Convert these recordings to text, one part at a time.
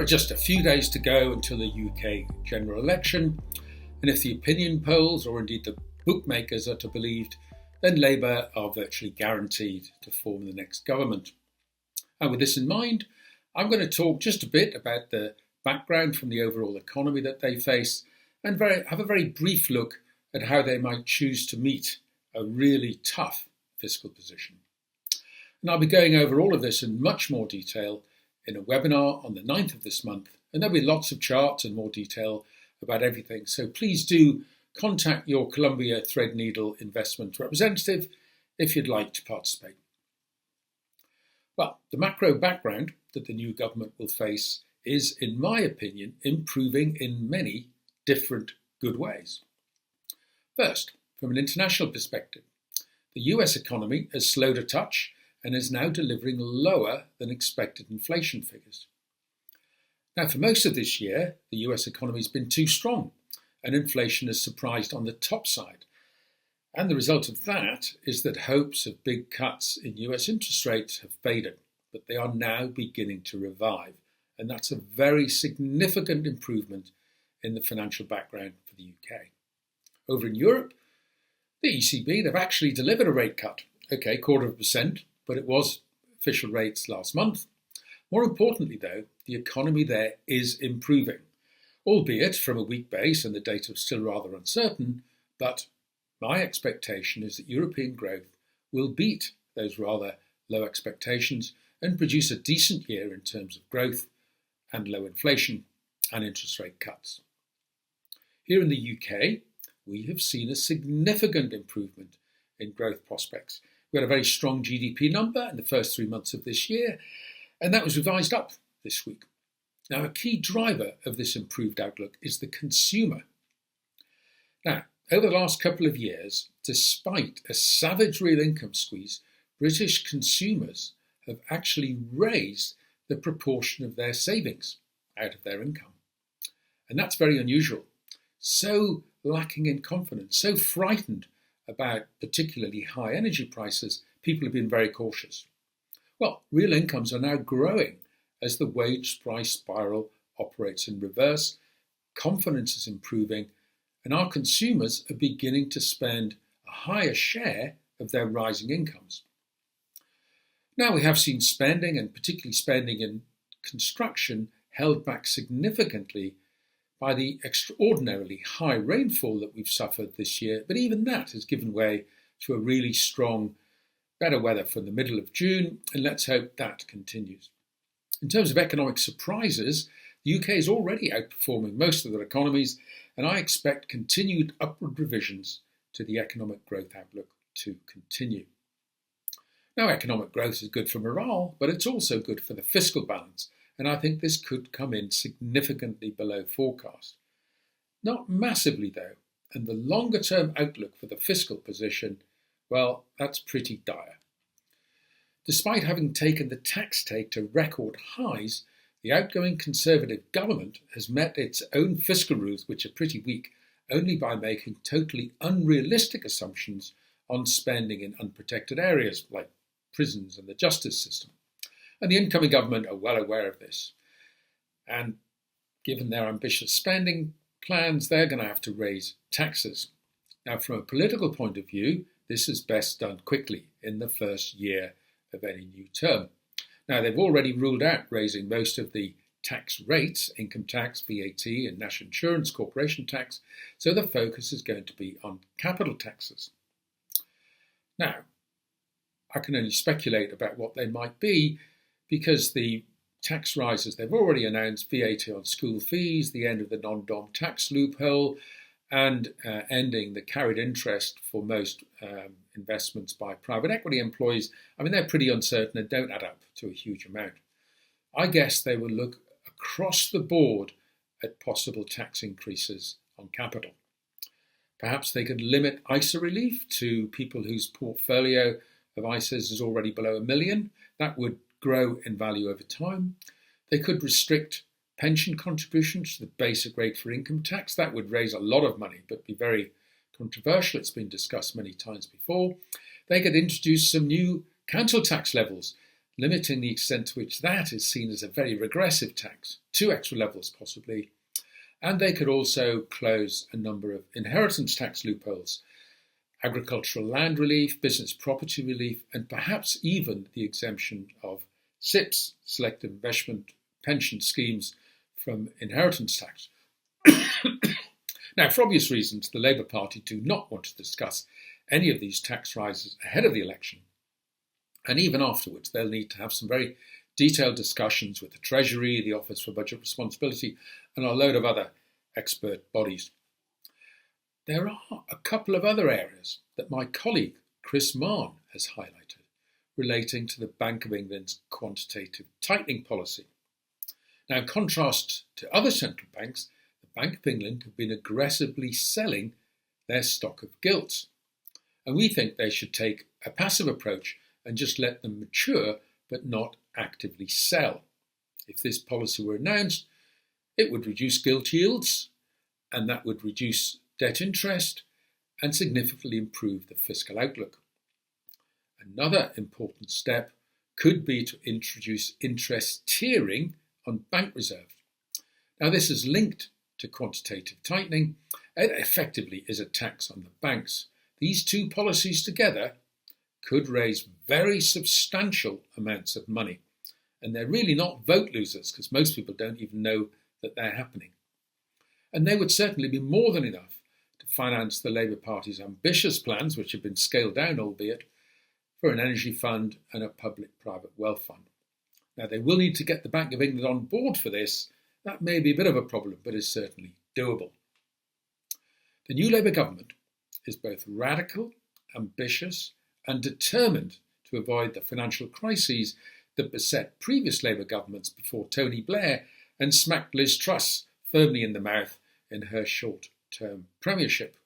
just a few days to go until the UK general election, and if the opinion polls or indeed the bookmakers are to be believed, then Labour are virtually guaranteed to form the next government. And with this in mind, I'm going to talk just a bit about the background from the overall economy that they face and have a very brief look at how they might choose to meet a really tough fiscal position. And I'll be going over all of this in much more detail in a webinar on the 9th of this month, and there'll be lots of charts and more detail about everything. So please do contact your Columbia Threadneedle investment representative if you'd like to participate. Well, the macro background that the new government will face is, in my opinion, improving in many different good ways. First, from an international perspective, the US economy has slowed a touch and is now delivering lower than expected inflation figures. Now, for most of this year, the US economy has been too strong and inflation has surprised on the top side. And the result of that is that hopes of big cuts in US interest rates have faded, but they are now beginning to revive. And that's a very significant improvement in the financial background for the UK. Over in Europe, the ECB, they've actually delivered a rate cut. Okay, 0.25%, but it was official rates last month. More importantly, though, the economy there is improving, albeit from a weak base and the data is still rather uncertain, but my expectation is that European growth will beat those rather low expectations and produce a decent year in terms of growth and low inflation and interest rate cuts. Here in the UK, we have seen a significant improvement in growth prospects. We had a very strong GDP number in the first 3 months of this year, and that was revised up this week. Now, a key driver of this improved outlook is the consumer. Now, over the last couple of years, despite a savage real income squeeze, British consumers have actually raised the proportion of their savings out of their income. And that's very unusual. So lacking in confidence, so frightened about particularly high energy prices, people have been very cautious. Well, real incomes are now growing as the wage price spiral operates in reverse, confidence is improving, and our consumers are beginning to spend a higher share of their rising incomes. Now we have seen spending, and particularly spending in construction, held back significantly by the extraordinarily high rainfall that we've suffered this year, but even that has given way to a really strong, better weather from the middle of June, and let's hope that continues. In terms of economic surprises, the UK is already outperforming most of their economies, and I expect continued upward revisions to the economic growth outlook to continue. Now, economic growth is good for morale, but it's also good for the fiscal balance, and I think this could come in significantly below forecast. Not massively, though, and the longer-term outlook for the fiscal position, well, that's pretty dire. Despite having taken the tax take to record highs, the outgoing Conservative government has met its own fiscal rules, which are pretty weak, only by making totally unrealistic assumptions on spending in unprotected areas like prisons and the justice system. And the incoming government are well aware of this. And given their ambitious spending plans, they're going to have to raise taxes. Now, from a political point of view, this is best done quickly in the first year of any new term. Now, they've already ruled out raising most of the tax rates, income tax, VAT, and national insurance corporation tax, so the focus is going to be on capital taxes. Now, I can only speculate about what they might be, because the tax rises they've already announced, VAT on school fees, the end of the non-dom tax loophole, and ending the carried interest for most investments by private equity employees, I mean, they're pretty uncertain and don't add up to a huge amount. I guess they will look across the board at possible tax increases on capital. Perhaps they could limit ISA relief to people whose portfolio of ISAs is already below $1 million. That would grow in value over time. They could restrict pension contributions to the basic rate for income tax. That would raise a lot of money, but be very controversial. It's been discussed many times before. They could introduce some new council tax levels, limiting the extent to which that is seen as a very regressive tax, 2 extra levels possibly, and they could also close a number of inheritance tax loopholes, agricultural land relief, business property relief, and perhaps even the exemption of SIPs, selective investment pension schemes, from inheritance tax. Now, for obvious reasons, the Labour Party do not want to discuss any of these tax rises ahead of the election. And even afterwards, they'll need to have some very detailed discussions with the Treasury, the Office for Budget Responsibility, and a load of other expert bodies. There are a couple of other areas that my colleague Chris Mahon has highlighted relating to the Bank of England's quantitative tightening policy. Now, in contrast to other central banks, the Bank of England have been aggressively selling their stock of gilts. And we think they should take a passive approach and just let them mature, but not actively sell. If this policy were announced, it would reduce gilt yields, and that would reduce debt interest and significantly improve the fiscal outlook. Another important step could be to introduce interest tiering on bank reserves. Now, this is linked to quantitative tightening. It effectively is a tax on the banks. These two policies together could raise very substantial amounts of money. And they're really not vote losers, because most people don't even know that they're happening. And they would certainly be more than enough to finance the Labour Party's ambitious plans, which have been scaled down, albeit, for an energy fund and a public-private wealth fund. Now, they will need to get the Bank of England on board for this. That may be a bit of a problem, but is certainly doable. The new Labour government is both radical, ambitious, and determined to avoid the financial crises that beset previous Labour governments before Tony Blair and smacked Liz Truss firmly in the mouth in her short-term premiership.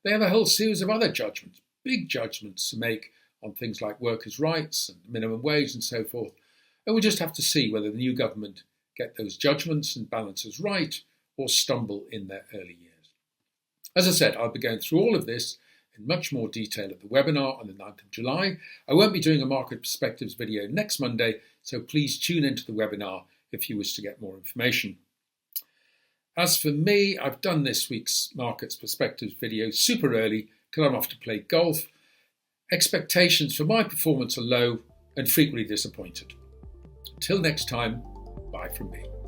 They have a whole series of other judgments, big judgments to make on things like workers' rights and minimum wage and so forth. And we'll just have to see whether the new government get those judgments and balances right or stumble in their early years. As I said, I'll be going through all of this in much more detail at the webinar on the 9th of July. I won't be doing a Market Perspectives video next Monday, so please tune into the webinar if you wish to get more information. As for me, I've done this week's Markets Perspectives video super early because I'm off to play golf. Expectations for my performance are low and frequently disappointed. Until next time, bye from me.